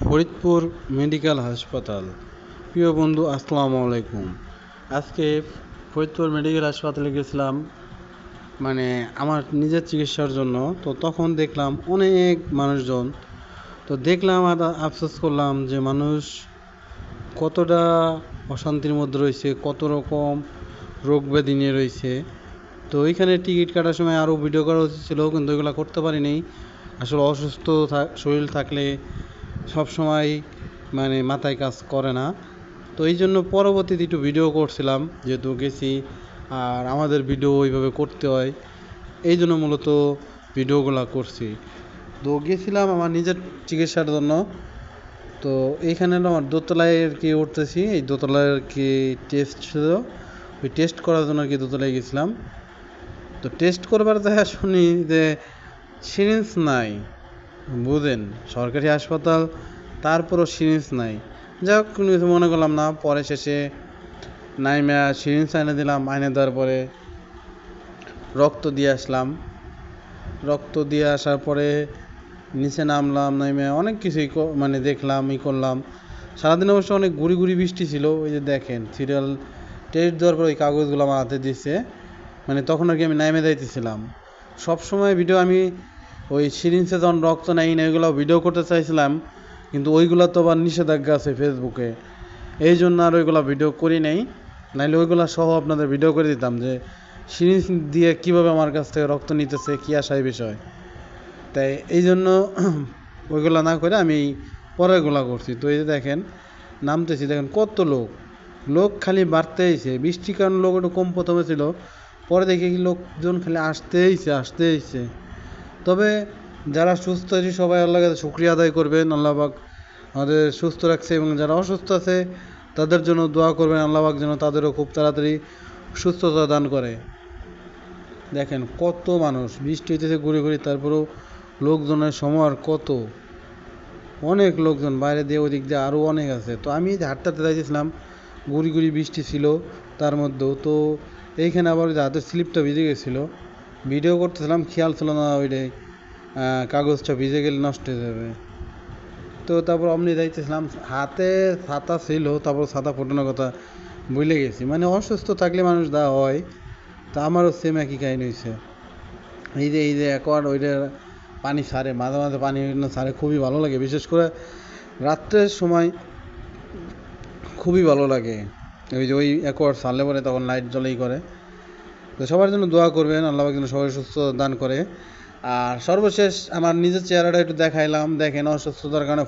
Faridpur medical হাসপাতাল। প্রিয় বন্ধু, আসসালামু আলাইকুম। আজকে ফরিদপুর মেডিকেল হাসপাতালে গেছিলাম আমার নিজের চিকিৎসার জন্য। তো তখন দেখলাম অনেক মানুষজন। তো দেখলাম আর আফসোস করলাম যে মানুষ কতটা অশান্তির মধ্যে রয়েছে, কত রকম রোগ ব্যাধি নিয়ে রয়েছে। তো এইখানে টিকিট কাটার সময় আরও ভিডিও করা উচিত ছিল, কিন্তু এগুলো করতে পারিনি। আসলে অসুস্থ শরীর থাকলে সব সময় মাথায় কাজ করে না। তো এই জন্য পরবর্তীতে একটু ভিডিও করছিলাম, যেহেতু গেছি আর আমাদের ভিডিও ওইভাবে করতে হয়, এই জন্য মূলত ভিডিওগুলো করছি। তো গেছিলাম আমার নিজের চিকিৎসার জন্য। তো এইখানে আমার দোতলায় আর কি উঠতেছি, এই দোতলায় আর কি টেস্ট ছিল, ওই টেস্ট করার জন্য আর কি দোতলায় গেছিলাম। তো টেস্ট করবার দেখা শুনি যে সিরিঞ্জ নাই। বুঝেন, সরকারি হাসপাতাল, তারপরও সিরিঞ্জ নাই। যাই হোক, কোনো কিছু মনে করলাম না। পরে শেষে নাইমা সিরিঞ্জ এনে দিলাম, এনে দেওয়ার পরে রক্ত দিয়ে আসলাম। রক্ত দিয়ে আসার পরে নিচে নামলাম, নাইমা অনেক কিছুই দেখলাম, করলাম। সারাদিন অবশ্য অনেক গুড়ি বৃষ্টি ছিল। ওই যে দেখেন সিরিয়াল টেস্ট দেওয়ার পরে ওই কাগজগুলো আমার হাতে দিচ্ছে, তখন আর কি আমি নাইমে যাইতেছিলাম। সবসময় ভিডিও আমি ওই সিরিঞ্জে যখন রক্ত নেই না, ওইগুলো ভিডিও করতে চাইছিলাম, কিন্তু ওইগুলো তো আবার নিষেধাজ্ঞা আছে ফেসবুকে, এই জন্য আর ওইগুলো ভিডিও করি নাই। নাইলে ওইগুলো সহ আপনাদের ভিডিও করে দিতাম যে সিরিঞ্জ দিয়ে কীভাবে আমার কাছ থেকে রক্ত নিতেছে, কী আশায় বিষয়। তাই এই জন্য ওইগুলো না করে আমি পরেরগুলো করছি। তো এই যে দেখেন নামতেছি, দেখেন কত লোক খালি বাড়তেইছে। বৃষ্টির কারণে লোক একটু কম প্রথমে ছিল, পরে দেখে কি লোকজন খালি আসতেইছে। তবে যারা সুস্থ আছে সবাই আল্লাহর কাছে শুকরিয়া আদায় করবেন, আল্লাহ পাক আমাদের সুস্থ রাখছে। এবং যারা অসুস্থ আছে তাদের জন্য দোয়া করবেন, আল্লাহ পাক যেন তাদেরও খুব তাড়াতাড়ি সুস্থতা দান করে। দেখেন কত মানুষ, বৃষ্টি হইতেছে ঘুরে, তারপরেও লোকজনের সমার কত, অনেক লোকজন বাইরে দিয়ে ওদিক দিয়ে আরও অনেক আছে। তো আমি হাঁটতে যাইতেছিলাম, গুড়ি বৃষ্টি ছিল তার মধ্যেও। তো এইখানে আবার হাতের স্লিপটা ভিজে গেছিলো, ভিডিও করতেছিলাম, খেয়াল ছিল না ওইটাই কাগজটা ভিজে গেলে নষ্ট হয়ে যাবে। তো তারপর অমনি যাইতেছিলাম, হাতে ছাতা ছিল, তারপর ছাতা ফোটানোর কথা ভুলে গেছি। অসুস্থ থাকলে মানুষ দা হয়। তা আমারও সেম একই কাহিনী হয়েছে। এই যে একবার ওইটা পানি ছাড়ে, মাঝে পানি ছাড়ে, খুবই ভালো লাগে। বিশেষ করে রাত্রের সময় খুবই ভালো লাগে। ওই একবার ছাড়লে পরে তখন লাইট জ্বলেই করে। তো সবার জন্য দোয়া করবেন, আল্লাহ যেন সবাই সুস্থ দান করে। আর সর্বশেষ আমার নিজের চেহারাটা একটু দেখাইলাম। দেখেন অসুস্থতার কারণে